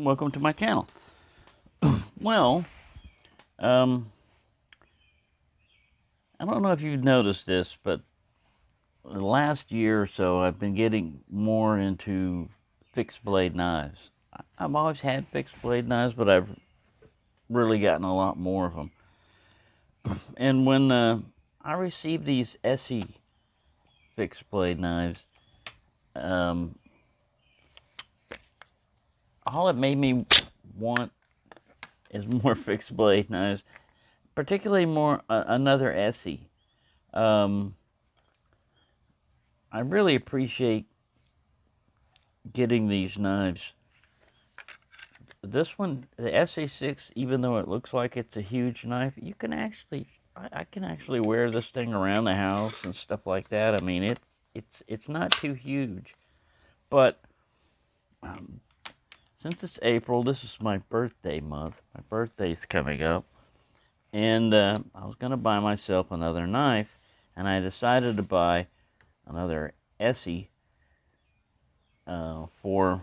welcome to my channel. Well, um, I don't know if you've noticed this, but the last year or so I've been getting more into fixed blade knives. I've always had fixed blade knives, but I've really gotten a lot more of them. And when I received these Essie fixed blade knives, all it made me want is more fixed blade knives, particularly more another Essie. I really appreciate getting these knives. This one, the SA6, even though it looks like it's a huge knife, you can actually, I can actually wear this thing around the house and stuff like that. I mean, it's not too huge, but since it's April, this is my birthday month. My birthday's coming up, and I was gonna buy myself another knife, and I decided to buy another Essie for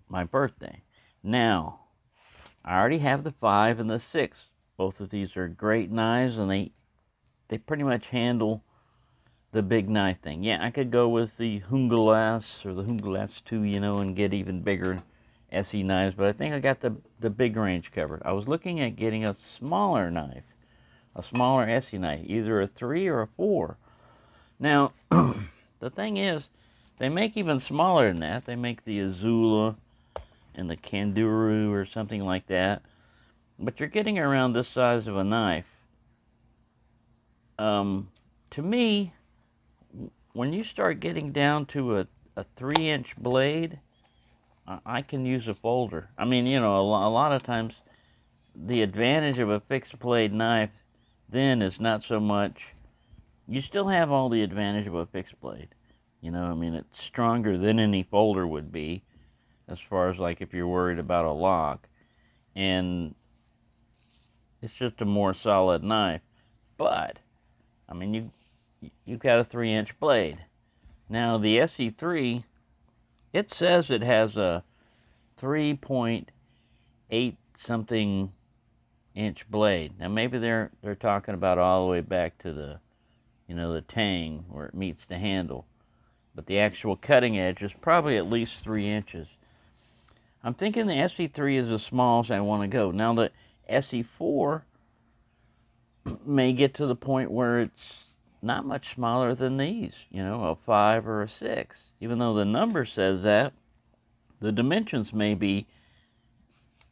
my birthday. Now, I already have the 5 and the 6. Both of these are great knives, and they pretty much handle the big knife thing. Yeah, I could go with the Hunglass or the Hunglass 2, and get even bigger Essie knives, but I think I got the big range covered. I was looking at getting a smaller knife, a smaller Essie knife, either a 3 or a 4. Now, the thing is, they make even smaller than that. They make the Azula and the Kanduru or something like that. But you're getting around this size of a knife. To me, when you start getting down to a 3-inch blade, I can use a folder. I mean, a lot of times the advantage of a fixed blade knife then is not so much, you still have all the advantage of a fixed blade. I mean, it's stronger than any folder would be, as far as like if you're worried about a lock, and it's just a more solid knife. But I mean, you've got a 3-inch blade. Now the SE3, it says it has a 3.8 something inch blade. Now maybe they're talking about all the way back to the the tang where it meets the handle, but the actual cutting edge is probably at least 3 inches. I'm thinking the SE3 is as small as I want to go. Now the SE4 may get to the point where it's not much smaller than these, a 5 or a 6. Even though the number says that, the dimensions may be,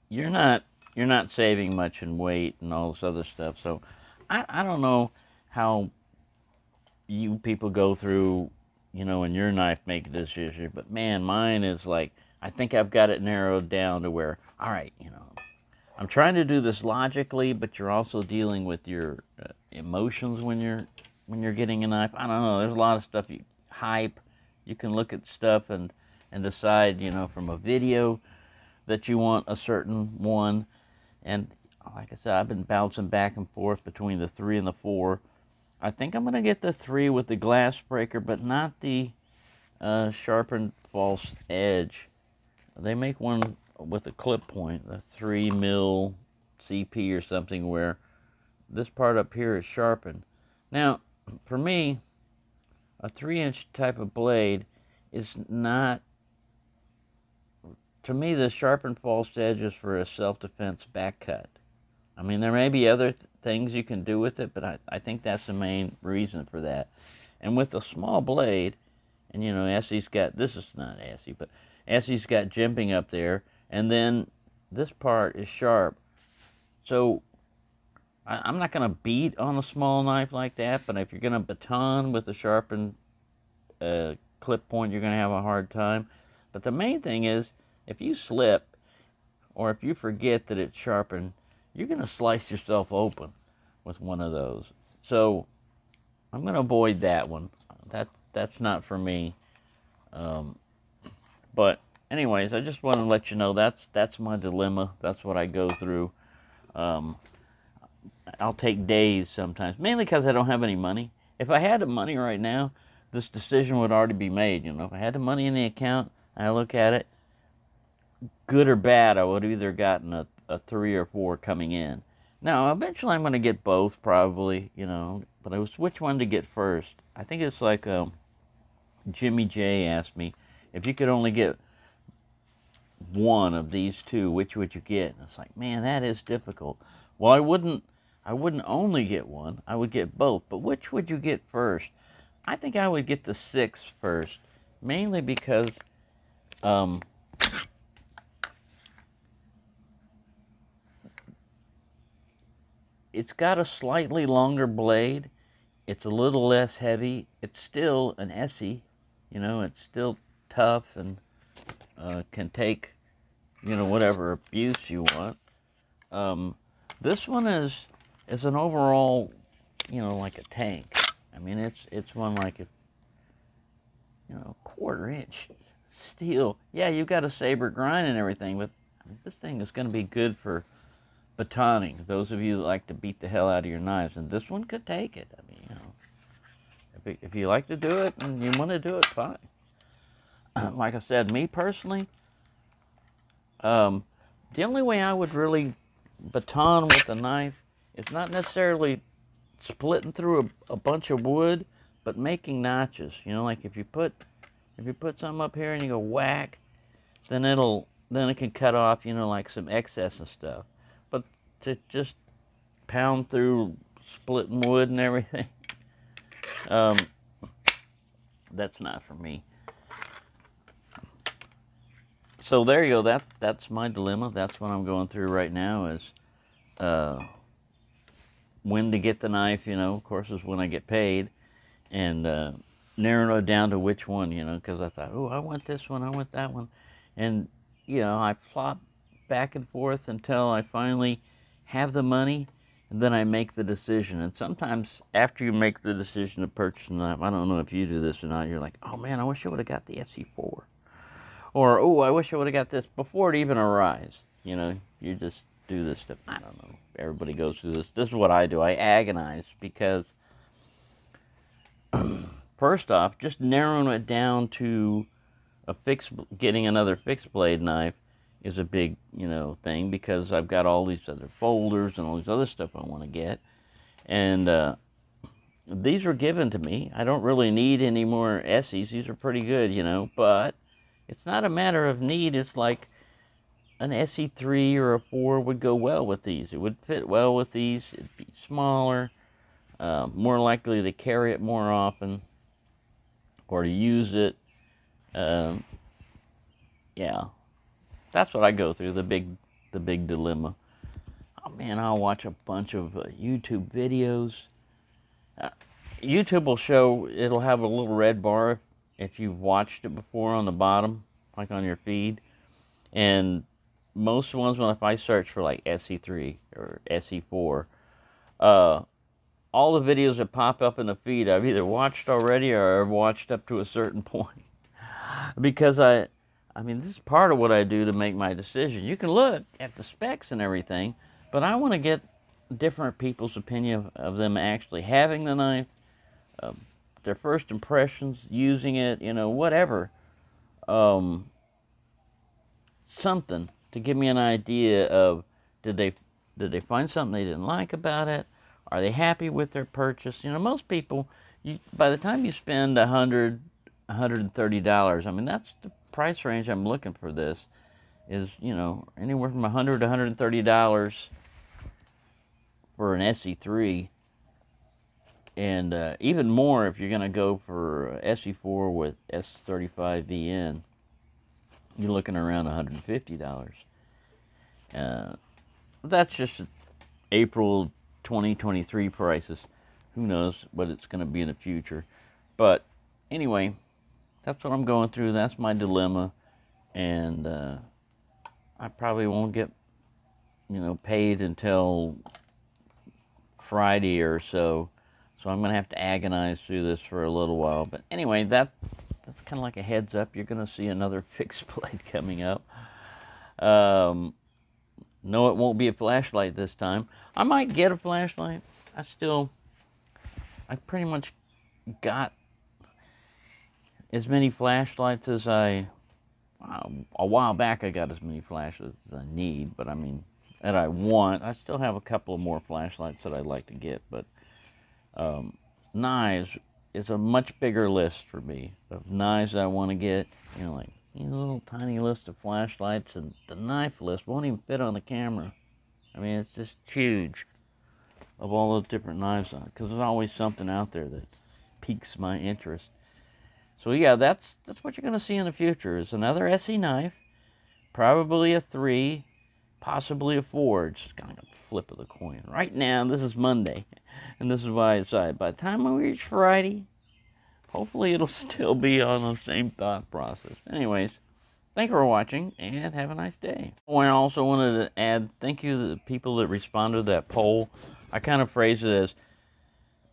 you're not saving much in weight and all this other stuff. So I don't know how you people go through, in your knife making decision, but man, mine is like, I think I've got it narrowed down to where, all right, I'm trying to do this logically, but you're also dealing with your emotions when you're getting a knife. I don't know. There's a lot of stuff. Hype. You can look at stuff and decide, from a video that you want a certain one. And like I said, I've been bouncing back and forth between the 3 and the 4. I think I'm going to get the 3 with the glass breaker, but not the sharpened false edge. They make one with a clip point, a 3 mil CP or something, where this part up here is sharpened. Now, for me, a 3-inch type of blade is not, to me, the sharpened false edge is for a self-defense back cut. I mean, there may be other things you can do with it, but I think that's the main reason for that. And with a small blade, and Essie's got, this is not Essie, but Essie's got jimping up there, and then this part is sharp. So I'm not going to beat on a small knife like that, but if you're going to baton with a sharpened clip point, you're going to have a hard time. But the main thing is, if you slip, or if you forget that it's sharpened, you're going to slice yourself open with one of those. So I'm going to avoid that one. That's not for me. But anyways, I just want to let you know that's my dilemma. That's what I go through. I'll take days sometimes, mainly because I don't have any money. If I had the money right now, this decision would already be made. If I had the money in the account and I look at it, good or bad, I would have either gotten a 3 or 4 coming in. Now, eventually I'm going to get both probably, you know, but I was which one to get first. I think it's like Jimmy J asked me, if you could only get one of these two, which would you get? And it's like, man, that is difficult. Well, I wouldn't only get one, I would get both. But which would you get first? I think I would get the 6 first, mainly because um, it's got a slightly longer blade. It's a little less heavy. It's still an Essie, you know. It's still tough and can take, you know, whatever abuse you want. Um, this one is an overall, you know, like a tank. I mean, it's one like a, you know, 1/4 inch steel. Yeah, you got a saber grind and everything, but I mean, this thing is going to be good for batoning. Those of you that like to beat the hell out of your knives, and this one could take it. I mean, you know, if you like to do it and you want to do it, fine. Like I said, me personally, the only way I would really baton with a knife is not necessarily splitting through a bunch of wood, but making notches. You know, like if you put something up here and you go whack, then it can cut off, you know, like some excess and stuff. But to just pound through splitting wood and everything, um, that's not for me. So there you go. That's my dilemma. That's what I'm going through right now. Is when to get the knife. You know, of course, is when I get paid, and narrowing it down to which one. You know, because I thought, oh, I want this one. I want that one, and you know, I flop back and forth until I finally have the money, and then I make the decision. And sometimes after you make the decision to purchase a knife, I don't know if you do this or not. You're like, oh man, I wish I would have got the SE4. Or, oh, I wish I would have got this before it even arrives. You know, you just do this stuff. I don't know. Everybody goes through this. This is what I do. I agonize because, first off, just narrowing it down to getting another fixed blade knife is a big, you know, thing because I've got all these other folders and all these other stuff I want to get. And these were given to me. I don't really need any more Essies. These are pretty good, you know, but it's not a matter of need. It's like an SE3 or a 4 would go well with these. It would fit well with these. It'd be smaller, more likely to carry it more often or to use it. Yeah, that's what I go through. The big dilemma. Oh man, I'll watch a bunch of YouTube videos. YouTube will show. It'll have a little red bar if you've watched it before on the bottom, like on your feed. And most ones, if I search for like SE3 or SE4, all the videos that pop up in the feed I've either watched already or I've watched up to a certain point. Because I mean, this is part of what I do to make my decision. You can look at the specs and everything, but I want to get different people's opinion of them actually having the knife, their first impressions, using it, you know, whatever. Something to give me an idea of did they find something they didn't like about it? Are they happy with their purchase? You know, most people, by the time you spend $130, I mean, that's the price range I'm looking for. This is, you know, anywhere from $100 to $130 for an SE3. And even more if you're going to go for SE4 with S35VN, you're looking around $150. That's just April 2023 prices. Who knows what it's going to be in the future. But anyway, that's what I'm going through. That's my dilemma. And I probably won't get, you know, paid until Friday or so. So I'm going to have to agonize through this for a little while. But anyway, that's kind of like a heads up. You're going to see another fixed blade coming up. No, it won't be a flashlight this time. I might get a flashlight. I pretty much got as many flashlights as I a while back I got as many flashlights as I need, but I mean, that I want. I still have a couple of more flashlights that I'd like to get, but knives is a much bigger list for me of knives I want to get. You know, like a little tiny list of flashlights, and the knife list won't even fit on the camera. I mean, it's just huge of all those different knives on it, because there's always something out there that piques my interest. So yeah, that's what you're going to see in the future is another Essie knife, probably a 3, possibly a 4. Just kind of flip of the coin. Right now, this is Monday, and this is what I decided. By the time we reach Friday, hopefully it'll still be on the same thought process. Anyways, thank you for watching, and have a nice day. Oh, I also wanted to add thank you to the people that responded to that poll. I kind of phrased it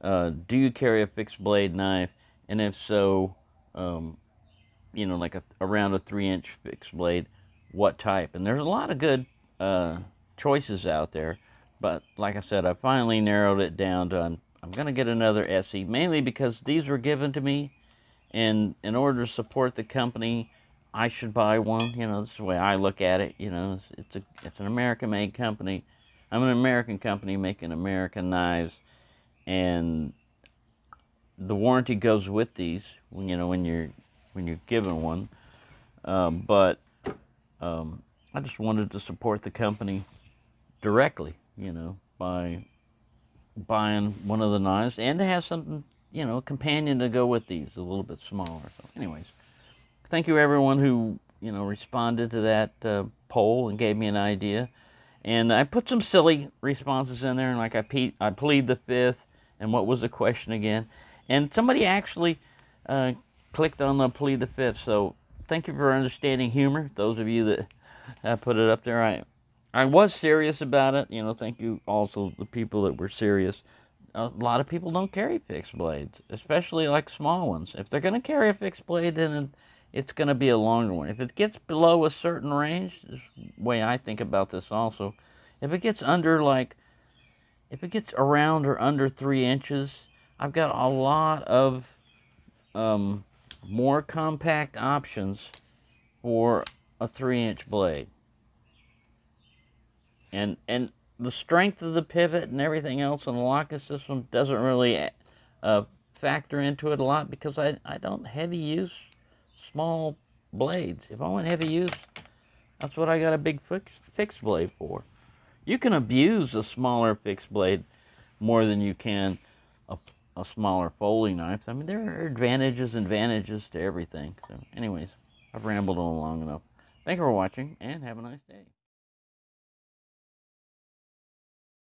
as, do you carry a fixed blade knife? And if so, you know, like around a 3-inch fixed blade, what type? And there's a lot of good choices out there, but like I said, I finally narrowed it down to I'm going to get another Essie, mainly because these were given to me, and in order to support the company, I should buy one. You know, this is the way I look at it. You know, it's an American-made company. I'm an American company making American knives, and the warranty goes with these when you're given one. But I just wanted to support the company directly, you know, by buying one of the knives, and to have something, you know, a companion to go with these, a little bit smaller. So anyways, thank you everyone who, you know, responded to that poll and gave me an idea. And I put some silly responses in there, and like I plead the fifth, and what was the question again? And somebody actually clicked on the plead the fifth, so thank you for understanding humor, those of you that put it up there. I was serious about it, you know, thank you also the people that were serious. A lot of people don't carry fixed blades, especially like small ones. If they're going to carry a fixed blade, then it's going to be a longer one. If it gets below a certain range, this is the way I think about this also, if it gets around or under 3 inches, I've got a lot of more compact options for a 3-inch blade. And the strength of the pivot and everything else in the locking system doesn't really factor into it a lot, because I don't heavy use small blades. If I want heavy use, that's what I got a big fixed blade for. You can abuse a smaller fixed blade more than you can a smaller folding knife. I mean, there are advantages to everything. So anyways, I've rambled on long enough. Thank you for watching, and have a nice day.